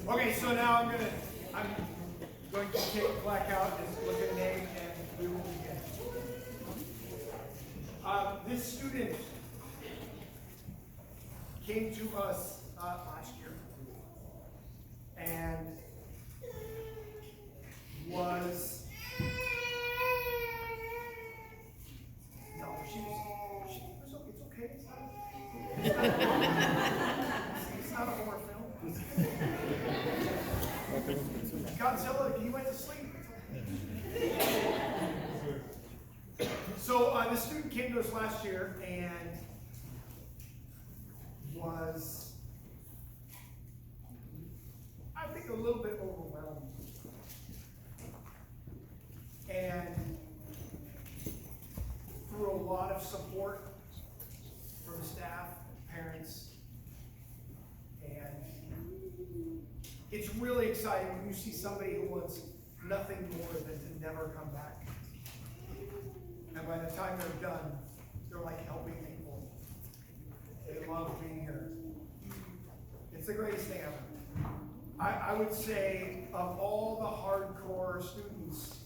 Okay, so now I'm going to take the plaque out and look at the name, and we will begin. This student came to us last year and was it's okay. It's not a horror film. Godzilla, he went to sleep. So this student came to us last year and was, I think, a little bit overwhelmed. And through a lot of support from staff, parents, and it's really exciting when you see somebody who wants nothing more than to never come back. And by the time they're done, they're like helping people. They love being here. It's the greatest thing ever. I would say of all the hardcore students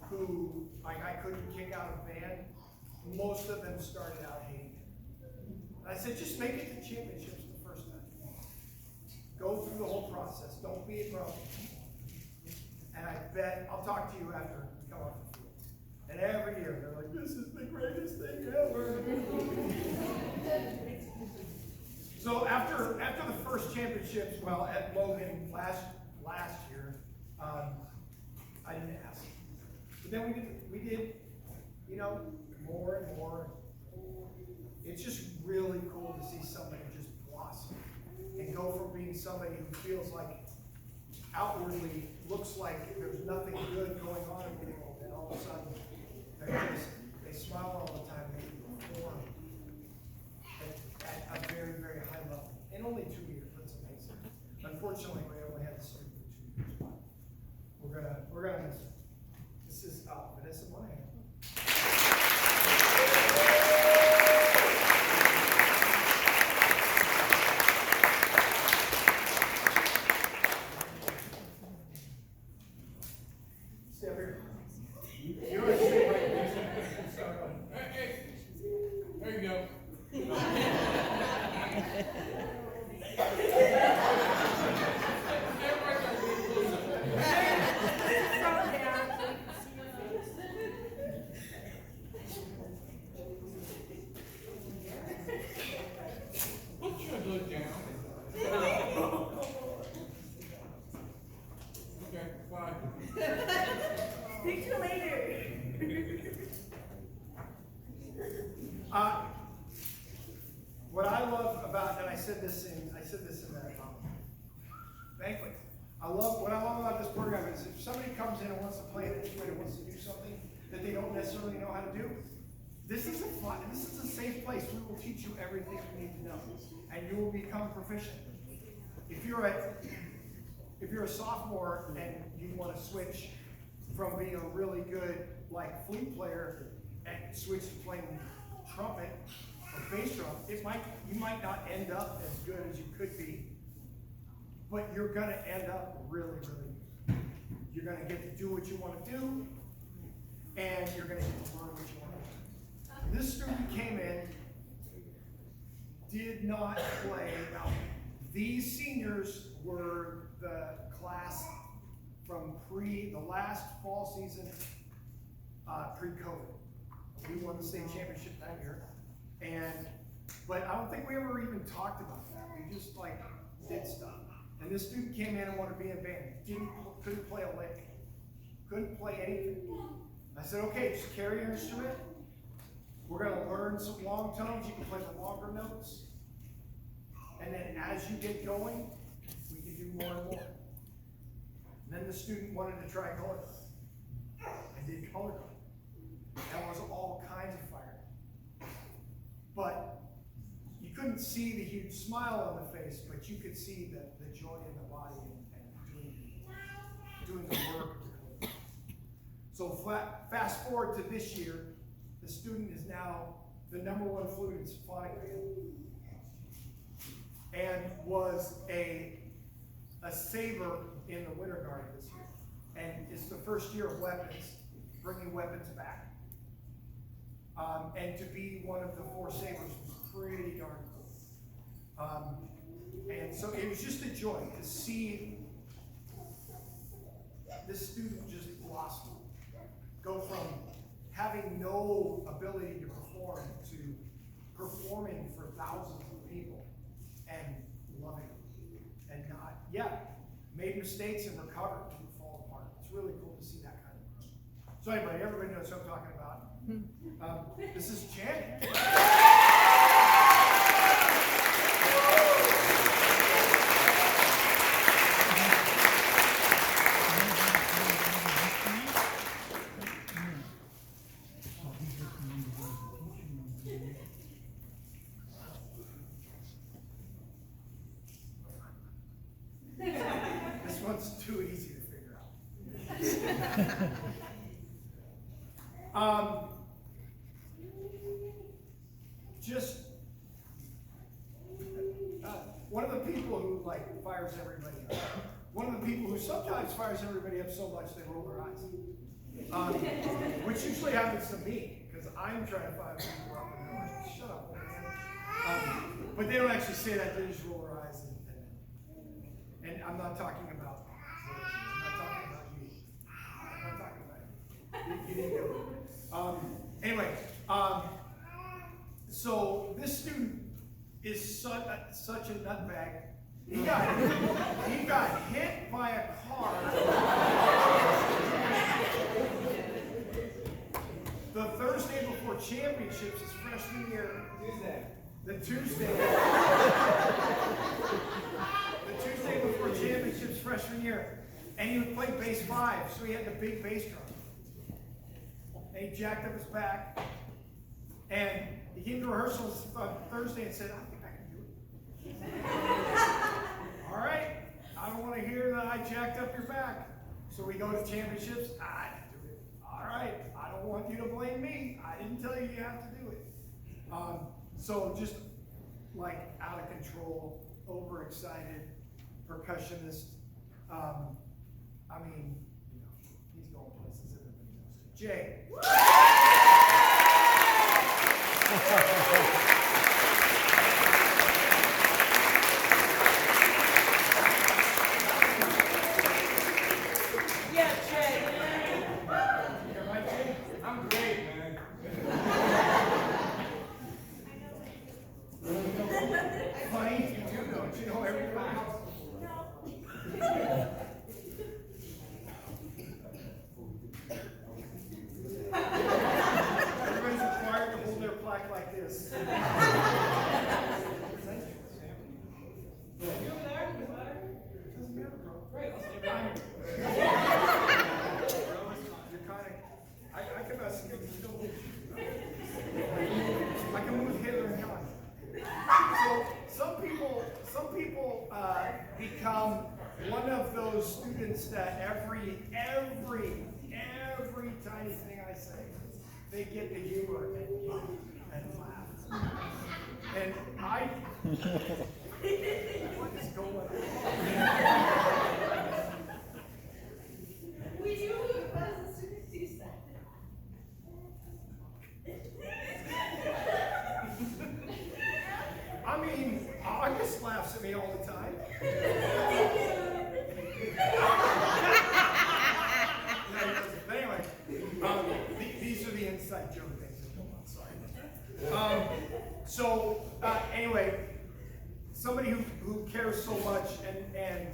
who I couldn't kick out of band, most of them started out hating it. And I said, just make it to championships the first time. Go through the whole process. Don't be a pro. And I bet, I'll talk to you after we come off the field. And every year they're like, this is the greatest thing ever. So after the first championships, well, at Logan last year, I didn't ask. But then we did, more and more. It's just really cool to see somebody just blossom and go from being somebody who feels like outwardly looks like there's nothing good going on in the world, and all of a sudden they smile all the time, they perform at a very, very high level. In only 2 years, that's amazing. Unfortunately, we only had the student for 2 years, but we're gonna miss her. This is Vanessa Monahan. Stay up here. You want to stay right there? Hey, there you go. Speak to you later. What I love about, and I said this in that banquet. What I love about this program is if somebody comes in and wants to play an instrument and wants to do something that they don't necessarily know how to do, this is a safe place. We will teach you everything you need to know, and you will become proficient. If you're a sophomore and you want to switch from being a really good flute player and switch to playing trumpet or bass drum, you might not end up as good as you could be, but you're gonna end up really, really good. You're gonna get to do what you want to do, and you're gonna get to learn what you want to do. This student came in, did not play. Now, these seniors were the class from the last fall season, pre-COVID. We won the state championship that year, but I don't think we ever even talked about that. We just did stuff. And this student came in and wanted to be in a band. Couldn't play a lick. Couldn't play anything. I said, okay, just carry your instrument. We're gonna learn some long tones. You can play the longer notes. And then as you get going, we can do more and more. And then the student wanted to try color guard. I did color guard. That was all kinds of fire. But you couldn't see the huge smile on the face, but you could see the joy in the body and doing the work. So fast forward to this year, the student is now the #1 flute in symphonic band, and was a a saber in the Winter Guard this year. And it's the first year of weapons, bringing weapons back. And to be one of the 4 sabers was pretty darn cool. And so it was just a joy to see this student just blossom. Go from having no ability to perform to performing for thousands of people and loving it. And not, made mistakes and recovered and fall apart. It's really cool to see that kind of growth. So anyway, everybody knows what I'm talking about. This is Channing. This one's too easy to figure out. One of the people who fires everybody up. One of the people who sometimes fires everybody up so much they roll their eyes. Which usually happens to me, because I'm trying to fire people up and they're like, shut up, old man. But they don't actually say that, they just roll their eyes. And I'm not talking about you. I'm not talking about you. You didn't go. Anyway, so this student is such a nutbag. He got hit by a car the Thursday before championships his freshman year. The Tuesday before championships freshman year. And he would play bass 5, so he had the big bass drum. And he jacked up his back. And he came to rehearsals on Thursday and said, I think I can do it. All right, I don't want to hear that I jacked up your back. So we go to championships, I didn't do it. All right, I don't want you to blame me. I didn't tell you you have to do it. So just out of control, overexcited, percussionist. He's going places everybody knows. Jay. Yeah, Jay. You all right, Jay? I'm great, man. Funny, you do, don't you know everybody? Everybody's required to hold their plaque like this. I can mess with you still. I can move hither and yon. So some people become one of those students that every tiny thing I say, they get the humor and laugh. And what is going on? We do move as soon as you said August laughs at me all the time. But anyway, these are the inside joke things that go on. Sorry. Anyway, somebody who cares so much and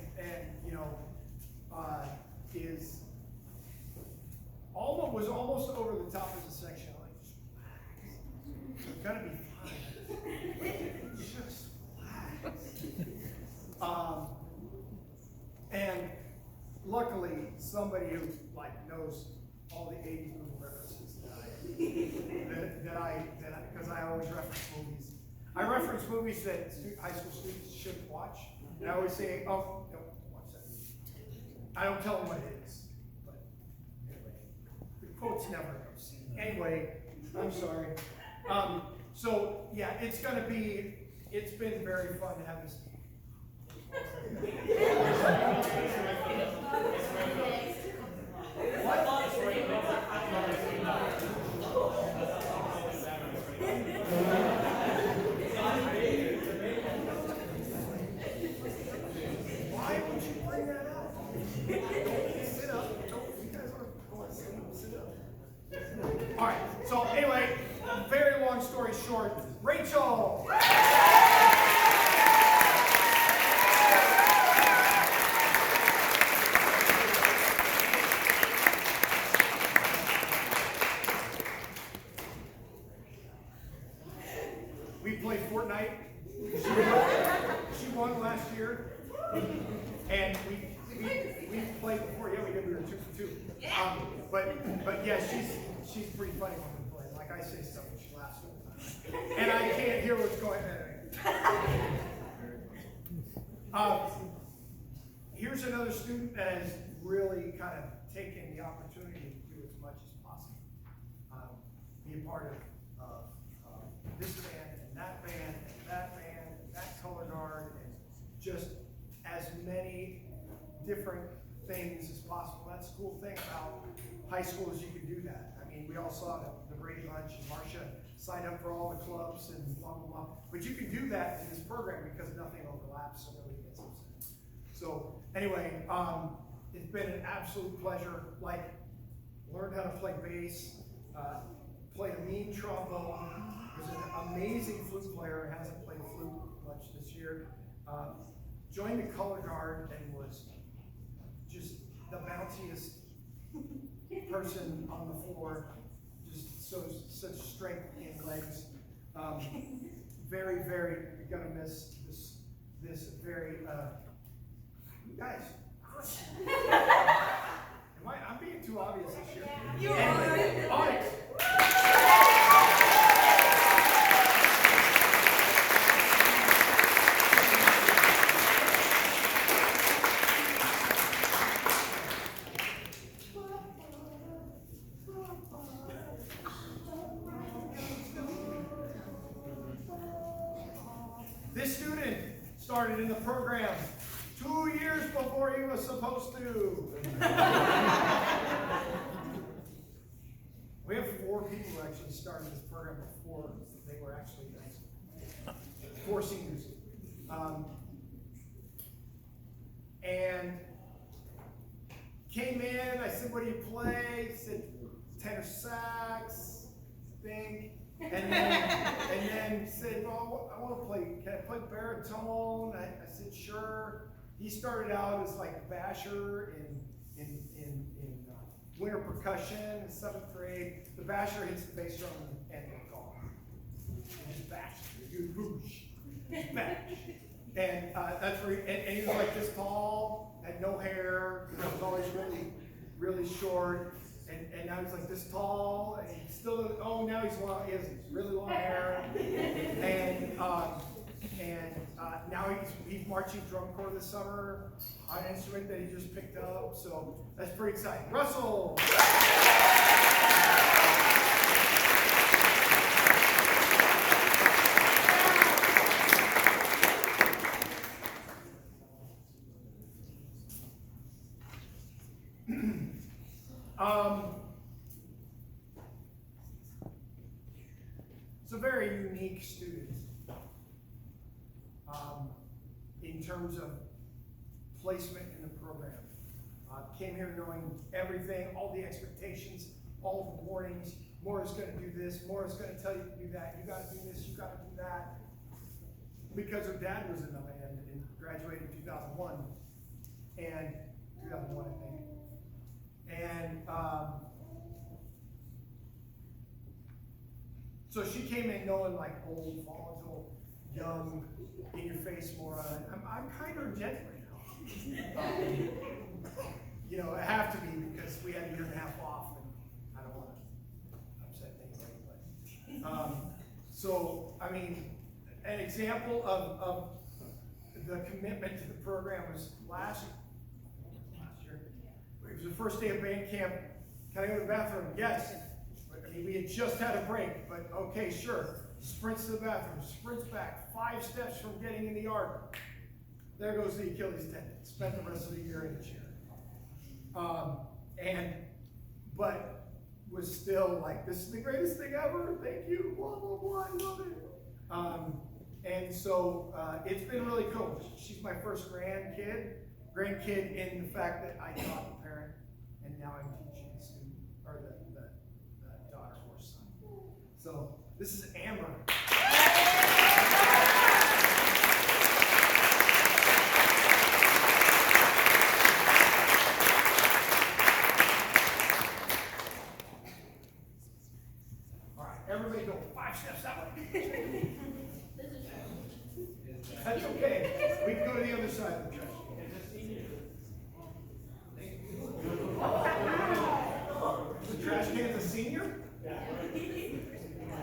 is almost over the top of the section. It's gonna be fine. Just relax. And luckily, somebody who knows all the 80s movie references because I always reference movies. I reference movies that high school students shouldn't watch, and I always say, "Oh, don't watch that movie." I don't tell them what it is, but anyway, the quote's never seen. Anyway, I'm sorry. So yeah, it's been very fun to have this. All right, so anyway, very long story short, Rachel. We played Fortnite. She won last year. And we played before. Yeah, we did. We were 2 for 2. But yeah, she's pretty funny when we play. Like I say stuff and she laughs all the time. And I can't hear what's going on. Here's another student that has really kind of taken the opportunity to do as much as possible. Be a part of this band and that band and that band and that color guard and just as many different things as possible. That's the cool thing about high school is you can do that. I mean, we all saw the Brady Bunch and Marcia signed up for all the clubs and blah, blah, blah. But you can do that in this program because nothing overlaps, so nobody gets upset. So anyway, it's been an absolute pleasure. Like, learned how to play bass, played a mean trombone, was an amazing flute player, hasn't played flute much this year. Joined the color guard and was just the bounciest person on the floor. Just such strength in legs. Very, very gonna miss this very you guys. I'm being too obvious this year. You Anyway, Onyx. This student started in the program 2 years before he was supposed to. We have 4 people who actually started this program before they were actually 4 seniors. And came in, I said, what do you play? He said, tenor sax, I think. And then said, well, I want to play, can I play baritone? I said, sure. He started out as like a basher in winter percussion in 7th grade. The basher hits the bass drum and the gong. And just bash. You boosh. Bash. And that's where and he was like this tall, had no hair, was always really, really short. And now he's like this tall, and he's still, now he's long, he has really long hair. And now he's marching drum corps this summer on an instrument that he just picked up, so that's pretty exciting. Russell! It's a very unique student in terms of placement in the program. Came here knowing everything, all the expectations, all the warnings. Maura's going to do this, Maura's going to tell you to do that, you got to do this, you got to do that. Because her dad was in the band and graduated in 2001, and 2001 I think. And so she came in knowing like old, volatile, young, in your face Maura. I'm kinder and gentler now. You know, I have to be because we had a year and a half off, and I don't want to upset anybody. But so I mean, an example of the commitment to the program was last year. It was the first day of band camp. Can I go to the bathroom? Yes. I mean, we had just had a break, but okay, sure. Sprints to the bathroom, sprints back, 5 steps from getting in the yard. There goes the Achilles tendon. Spent the rest of the year in the chair. But was still like, this is the greatest thing ever. Thank you, blah, blah, blah, I love it. And so it's been really cool. She's my first grandkid in the fact that I taught the parent, and now I'm teaching the student, or the So this is Amber. All right, everybody go 5 steps that way. That's okay. We can go to the other side of the trash can. The trash can's a senior?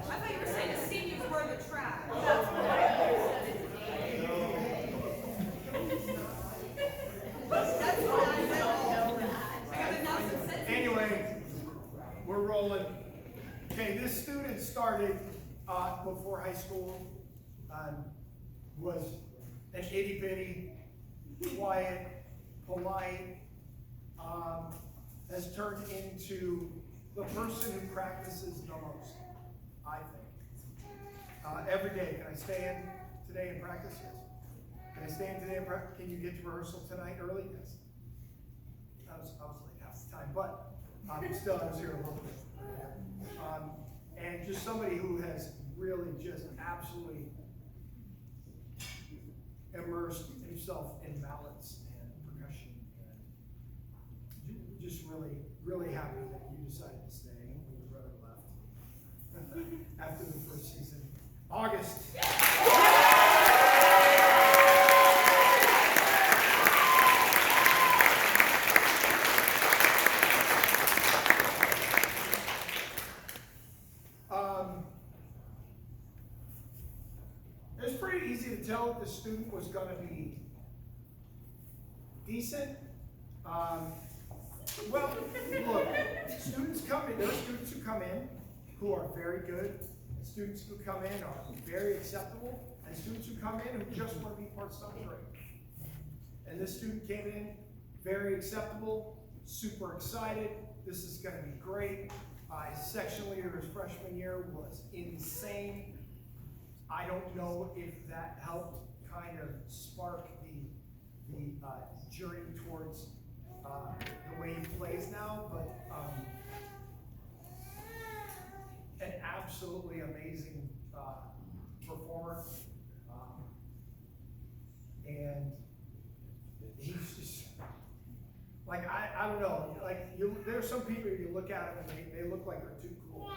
I thought you were saying the seniors were the trash. That's what I said. I got enough sense. Anyway, we're rolling. Okay, this student started before high school, was an itty bitty, quiet, polite, has turned into the person who practices the most, I think. Every day. Can I stay in today and practice? Yes. Can I stay in today and practice? Can you get to rehearsal tonight early? Yes. I was late half the time, but still I was here a little bit. And just somebody who has really just absolutely immersed himself in mallets and percussion, and just really, really happy that you decided to stay when your brother left after the first season. August. It's pretty easy to tell if the student was going to be decent. Well, look, students come in, there are students who come in who are very good, and students who come in are very acceptable, and students who come in who just want to be part of something great. And this student came in very acceptable, super excited. This is going to be great. His section leader his freshman year was insane. I don't know if that helped kind of spark the journey towards the way he plays now, but an absolutely amazing performer, and he's just like I don't know, like there are some people you look at them and they look like they're too cool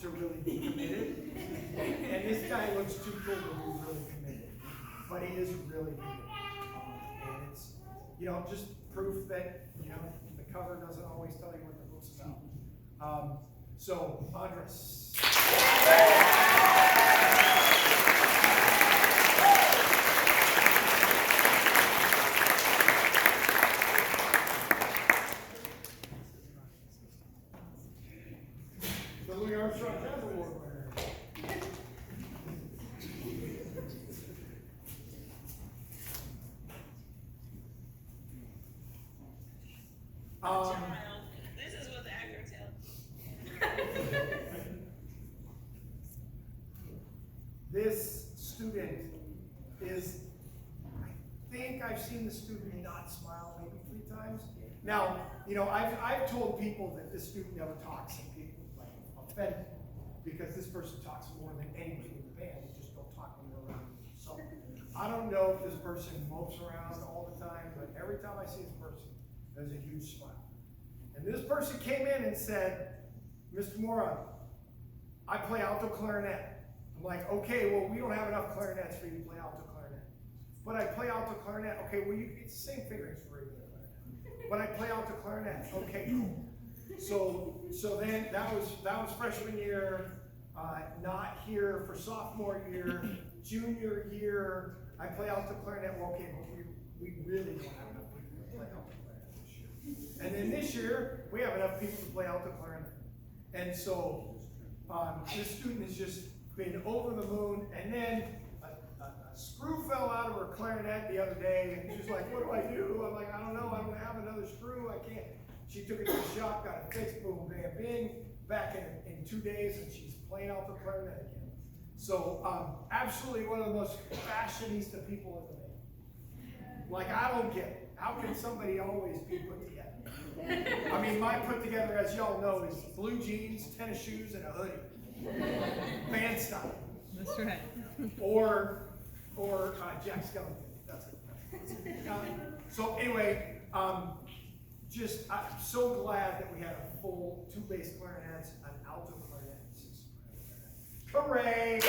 to really be committed, and this guy looks too cool to be really committed, but he is really committed, and it's just proof that the cover doesn't always tell you what the book's about. So Andres. The Louis Armstrong Jazz Award winner. This is what the actor tells. This student is, I think I've seen the student not smile maybe 3 times. Now, I've told people that this student never talks and people like offended because this person talks more than anybody in the band. They just don't talk when they're around me. So I don't know if this person mopes around all the time, but every time I see this person, there's a huge smile. And this person came in and said, Mr. Mora, I play alto clarinet. I'm like, okay, well, we don't have enough clarinets for you to play alto clarinet. But I play alto clarinet. Okay, well, it's the same fingerings for regular clarinet. But I play alto clarinet. Okay, cool. So then that was freshman year, not here for sophomore year, junior year. I play alto clarinet. Well, okay, but we really don't have enough people to play alto clarinet this year. And then this year, we have enough people to play alto clarinet. And so this student has just been over the moon. And then a screw fell out of her clarinet the other day, and she's like, what do I do? I'm like, I don't know. I don't have another screw. I can't. She took it to the shop, got it fixed, boom, bam, bing. Back in 2 days, and she's playing alto clarinet again. So absolutely one of the most fashionista people in the band. Like, I don't get it. How can somebody always be put together? I mean, my put together, as y'all know, is blue jeans, tennis shoes, and a hoodie. Band style. That's right. Or Jack Skellington. That's it. So anyway, I'm so glad that we had a full 2 bass clarinets, an alto clarinet, and 6 sopranos. Hooray!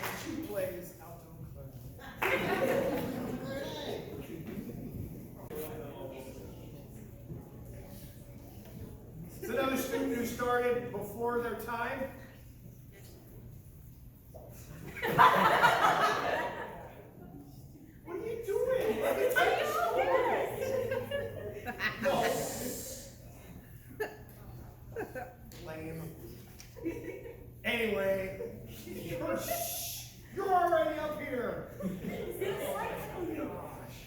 And she plays alto clarinet. It's another student who started before their time. What are you doing? Let me tell you a story. No. Lame. Anyway, you're already up here. Oh gosh.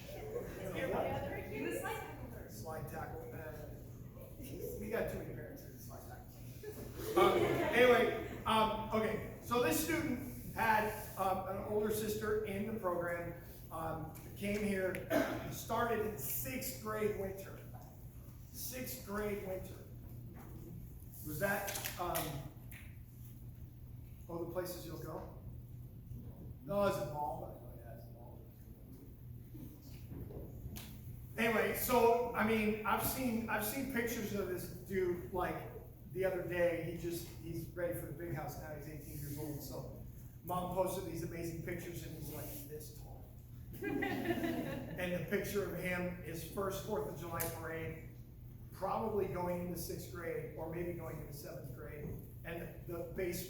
Slide tackle. We got too many parents in slide tackle. Anyway, okay. So this student had an older sister in the program. Came here, started in 6th grade winter. 6th grade winter. Was that the places you'll go? No, it's a mall. Yeah, it's a mall. Anyway, so I mean, I've seen pictures of this dude like the other day. He's ready for the big house now. He's 18 years old. So mom posted these amazing pictures, and he's like this tall. And the picture of him, his first 4th of July parade, probably going into 6th grade or maybe going into 7th grade, and the bass.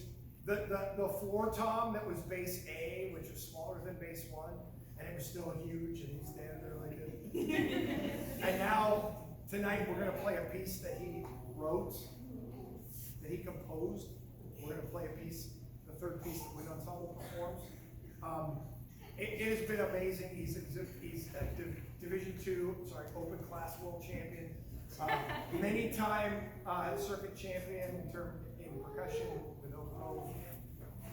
The floor tom that was bass A, which was smaller than bass 1, and it was still huge, and he's standing there like this. And now, tonight, we're going to play a piece that he wrote, that he composed. We're going to play a piece, the 3rd piece that Wind Ensemble performs. It has been amazing. He's a Division II, open class world champion. Many time circuit champion in percussion with Oklahoma.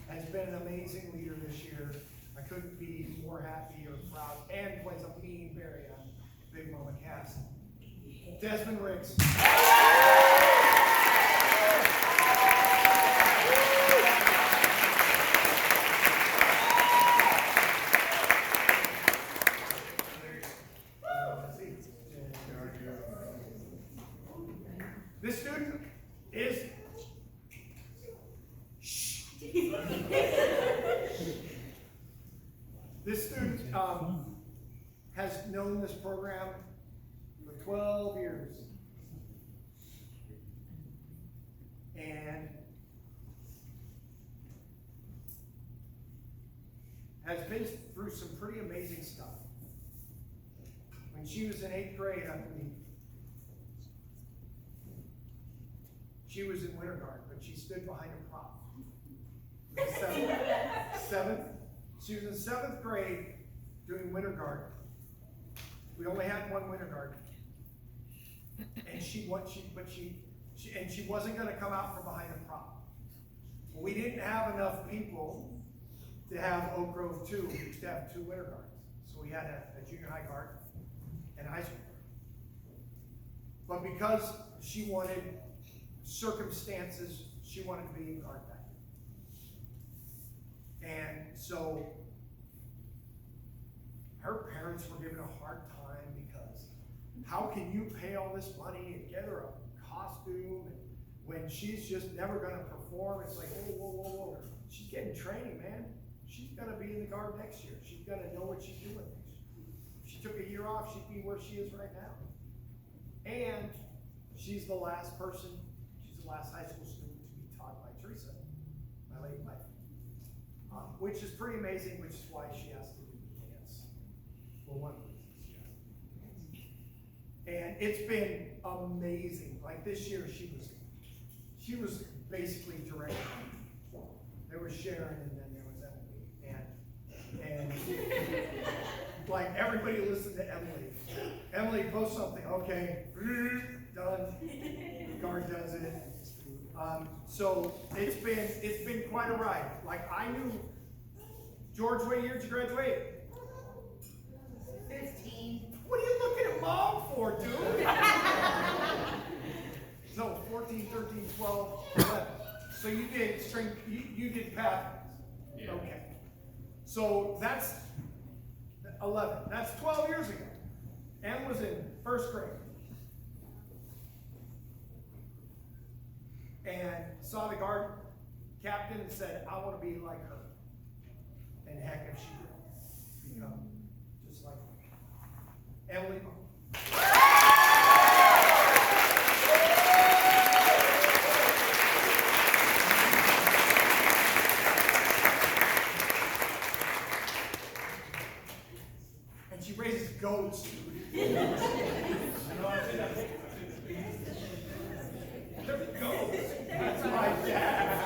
Has been an amazing leader this year. I couldn't be more happy or proud. And plays a mean berry on Big Mama Cass. Desmond Riggs. This student is this student has known this program for 12 years. And has been through some pretty amazing stuff. When she was in 8th grade, I believe, she was in winter guard, but she stood behind a prop. She was in 7th grade doing winter guard. We only had one winter guard. And she wasn't going to come out from behind a prop. Well, we didn't have enough people to have Oak Grove 2. We used to have 2 winter guards. So we had a junior high guard and a high school guard. But because she wanted circumstances, she wanted to be in guard back. And so her parents were giving a hard time because how can you pay all this money and get her a costume when she's just never going to perform? It's like, whoa. She's getting training, man. She's going to be in the guard next year. She's going to know what she's doing next year. If she took a year off, she'd be where she is right now. And she's the last high school student to be taught by Teresa, my late wife. Which is pretty amazing, which is why she has to do the dance. For one of the reasons she has to do the dance. And it's been amazing. Like this year, she was basically directing. There was Sharon, and then there was Emily. And like everybody listened to Emily. Emily posts something, okay, done. Guard does it. So it's been quite a ride. Like I knew, George, what year did you graduate? your mom for, dude? So 14, 13, 12, 11. So you did string, you did pathways. Yeah. Okay. So that's 11. That's 12 years ago. Em was in first grade. And saw the guard captain and said, I want to be like her. And heck if she will. Become just like her. Emily. And she raises goats. They're goats. That's my dad.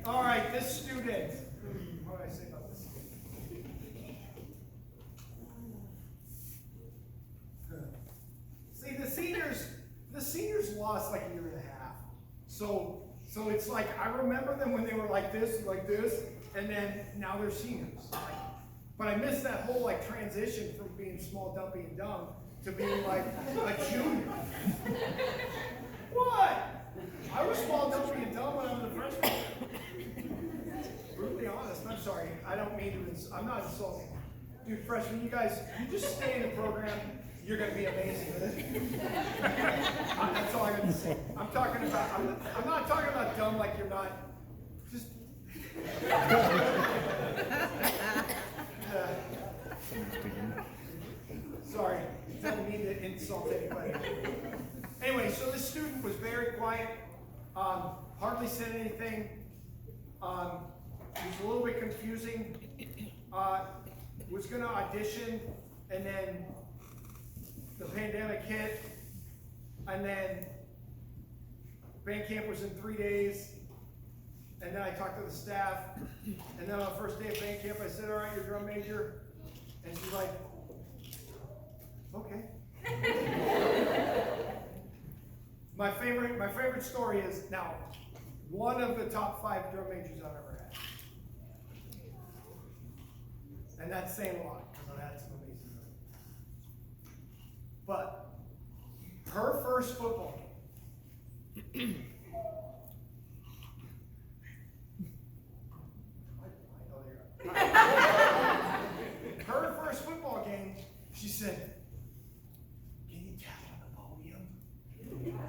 All right, this student. What did I say about this student? See, the seniors lost like a year and a half. So it's like, I remember them when they were like this, and then now they're seniors. But I missed that whole like transition from being small, dumpy, and dumb to being like a junior. What? I was small, dumpy, and dumb when I was a freshman. Brutally honest, I'm sorry. I don't mean to, I'm not insulting. Dude, freshmen, you guys, you just stay in the program, you're gonna be amazing. That's all I'm gonna say. I'm not talking about dumb like you're not, just. Sorry, don't mean to insult anybody. Anyway, so this student was very quiet, hardly said anything. It was a little bit confusing. Was going to audition, and then the pandemic hit, and then band camp was in 3 days, and then I talked to the staff, and then on the first day of band camp, I said, all right, you're drum major, and she's like, okay. My favorite story is, now, one of the top 5 drum majors I've ever had. And that's saying a lot, because I had some amazing ones. But her first football game. Her first football game, she said, can you tap on the podium?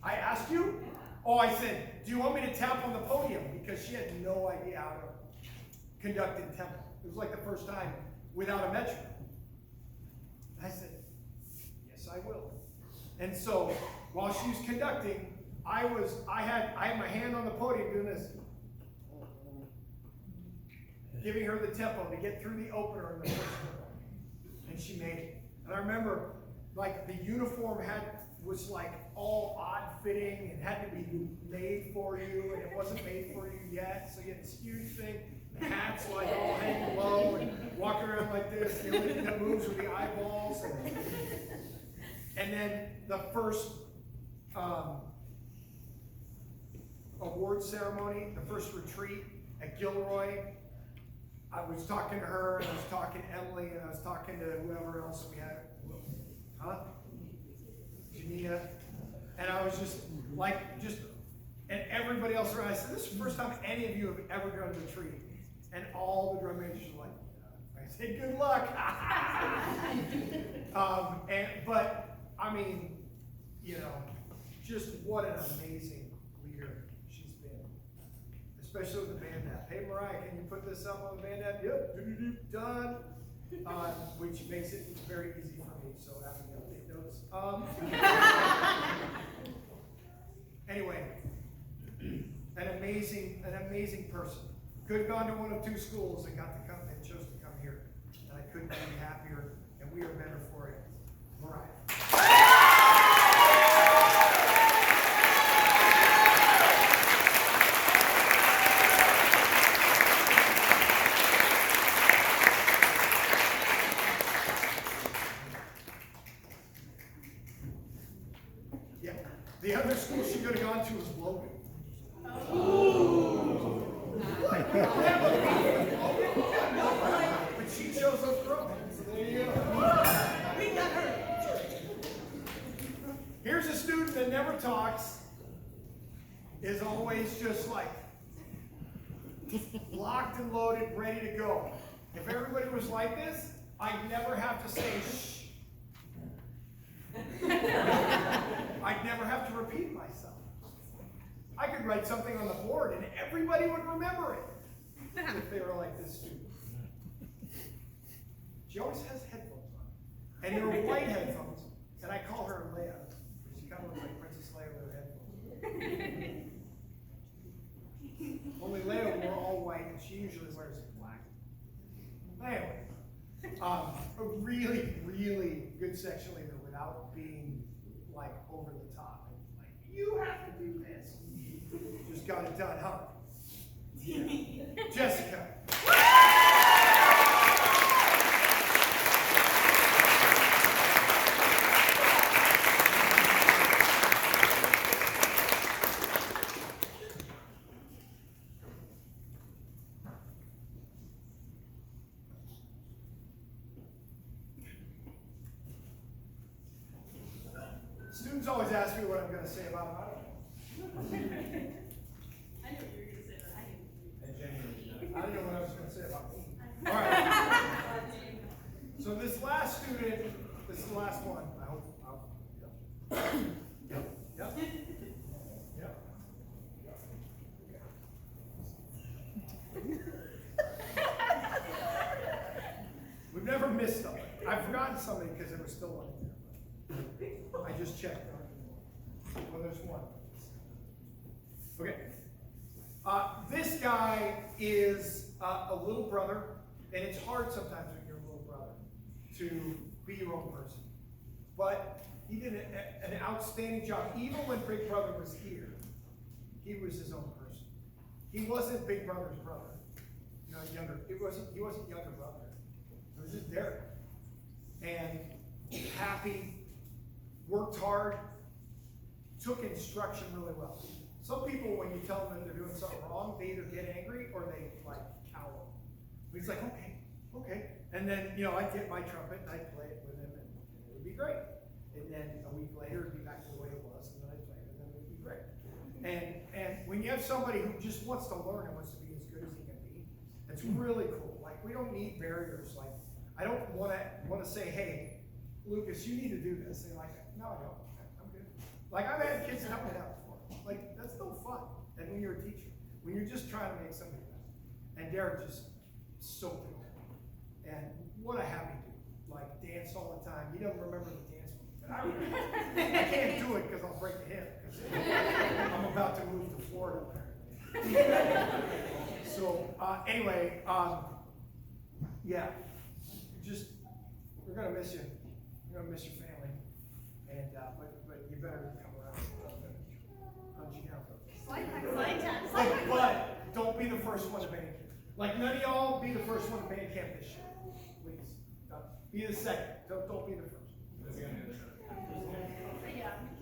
I asked you? Oh, I said, do you want me to tap on the podium? Because she had no idea how to conduct in tempo. It was like the first time without a metronome. I said, yes, I will. And so while she was conducting, I had my hand on the podium doing this, giving her the tempo to get through the opener in the first football game. And she made it. And I remember, like, the uniform was like all odd fitting and had to be made for you, and it wasn't made for you yet. So you had this huge thing, the hats like all hanging low, and walking around like this. The only thing that moves were the eyeballs. And then the first award ceremony, the first retreat at Gilroy, I was talking to her, and I was talking to Emily, and I was talking to whoever else we had. Jania. And I was and everybody else around, I said, this is the first time any of you have ever done a retreat. And all the drum majors were like, yeah. I said, good luck. But, I mean, just what an amazing leader she's been. Especially with the band app. Hey, Mariah, can you put this up on the band app? Yep, done. Which makes it very easy for me, so having to update notes. Anyway, an amazing person. Could have gone to one of 2 schools and got to come and chose to come here. And I couldn't be happier, and we are better for it. Mariah. The other school she could have gone to was Logan. always just like locked and loaded, ready to go. If everybody was like this, I'd never have to say shh. I'd never have to repeat myself. I could write something on the board and everybody would remember it if they were like this student. She always has headphones on. And they're white headphones. And I call her Leia. She kind of looks like Princess Leia with her headphones. Only Leia wore all white and she usually wears black. Anyway, a really, really good section leader without being like over the top. Like, you have to do this. Just got it done, huh? Yeah. Jessica. Students always ask me what I'm going to say about them. I know what you were gonna say, but I didn't. I don't know what I was going to say about me. All right. So this last student, this is the last one. I hope. Yep. Yep. Yep. We've never missed them. I've forgotten somebody because there was still one in there. I just checked. Well, there's one. Okay. This guy is a little brother, and it's hard sometimes when you're a little brother to be your own person. But he did an outstanding job. Even when Big Brother was here, he was his own person. He wasn't Big Brother's brother. You know, younger. He wasn't younger brother. It was just Derek. And happy, worked hard, took instruction really well. Some people, when you tell them that they're doing something wrong, they either get angry or they like cower. But he's like, okay. And then, you know, I'd get my trumpet and I'd play it with him and it would be great. And then a week later, it'd be back to the way it was, and then I'd play it and then it would be great. And when you have somebody who just wants to learn and wants to be as good as he can be, it's really cool. Like, we don't need barriers. Like, I don't want to say, hey, Lucas, you need to do this. And like, no, I don't. I'm good. Like, I've had kids tell me that before. Like, that's no fun. And when you're a teacher, when you're just trying to make somebody better. And Derek just soaked it all. And what a happy dude. Like, dance all the time. He doesn't remember the dance move. But I remember. I can't do it because I'll break the hip. I'm about to move to Florida, apparently. So, anyway, yeah. We're going to miss you. We're going to miss your family. And, but you better come around. How'd you know? Slide time. But don't be the first one to band camp. Like, none of y'all be the first one to band camp this year. Please. Be the second. Don't be the first.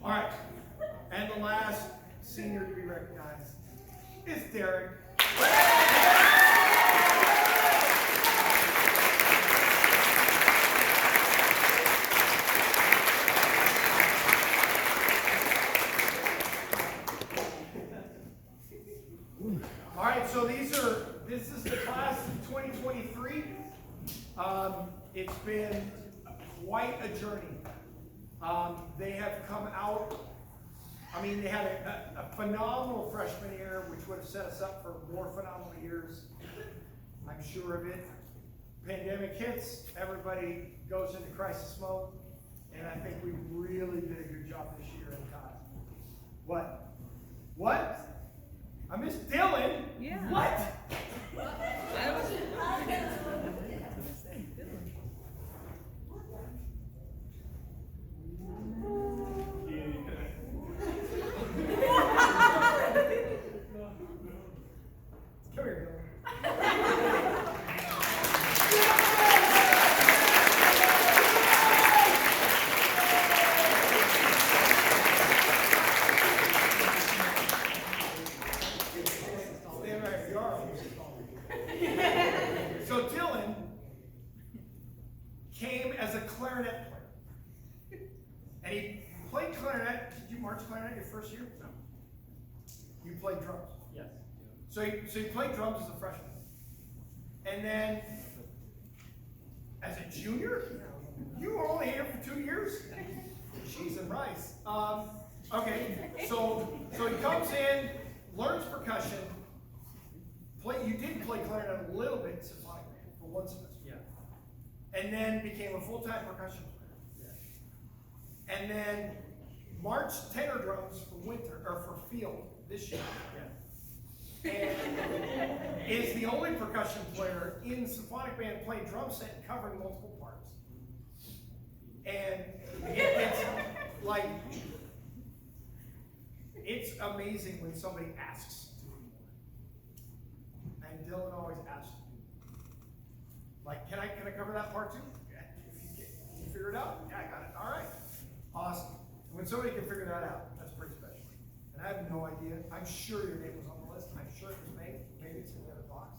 All right. And the last senior to be recognized is Derek. All right, so this is the class of 2023. It's been quite a journey. They have come out, I mean, they had a phenomenal freshman year, which would have set us up for more phenomenal years. I'm sure of it. Pandemic hits, everybody goes into crisis mode, and I think we really did a good job this year in time. What? I miss Dylan. Yeah. What? Come here, Dylan. Stand right here. You are. So Dylan came as a clarinet player. And he played clarinet. Did you march clarinet your first year? No. You played drums. Yes. So you played drums as a freshman. And then, as a junior, you were only here for 2 years? Cheese and rice. Okay, so he comes in, learns percussion, you did play clarinet a little bit in symphonic band for 1 semester. Yeah. And then became a full-time percussion player. Yeah. And then marched tenor drums for winter, or for field this year. Yeah. And is the only percussion player in symphonic band playing drum set and covering multiple parts. And it's like, it's amazing when somebody asks to do more. And Dylan always asks to do more. Like, can I cover that part too? Yeah. Can you figure it out? Yeah, I got it. All right. Awesome. When somebody can figure that out, that's pretty special. And I have no idea. I'm sure your name was on the list. I'm sure it was made. Maybe it's in the other box.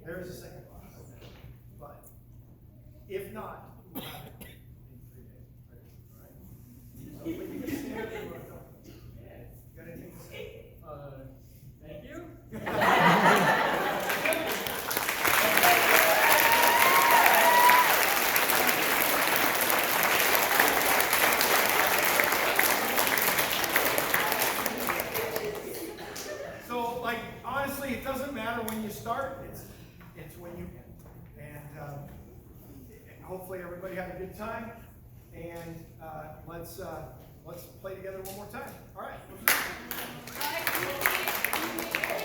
There is a second box. But if not, we'll have it in 3 days. All right? So when you get stand up, you want to go. You gotta take a seat. Thank you. So, like, honestly, it doesn't matter when you start, it's when you end. And hopefully everybody had a good time. And let's play together one more time. All right. We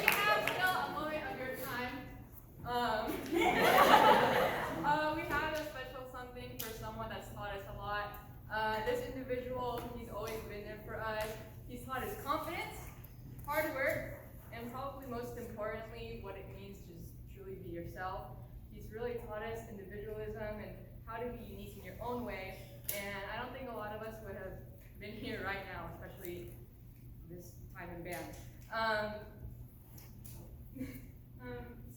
have still a moment of your time. We have a special something for someone that's taught us a lot. This individual, he's always been there for us. He's taught us confidence, hard work, and probably most importantly, what it means to just truly be yourself. He's really taught us individualism and how to be unique in your own way. And I don't think a lot of us would have been here right now, especially this time in band.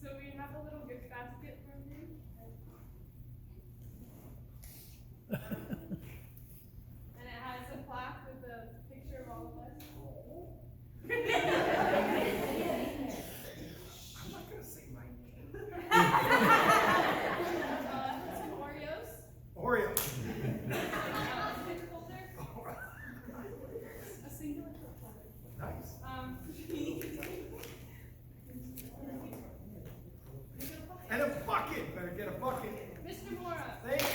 So we have a little gift basket for you. And it has a plaque with a picture of all of us. I'm not gonna say my name. Some Oreos. Oreo. Stick holder. All right. A singular cup holder. Nice. And a bucket. Better get a bucket. Mr. Mora. Thank you.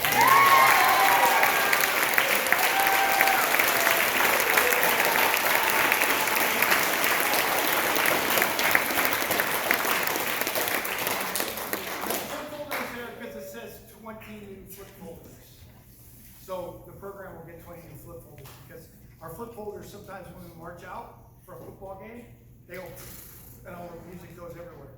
Because it says 20 new flip folders. So the program will get 20 new flip folders because our flip folders sometimes when we march out for a football game, they go and all the music goes everywhere.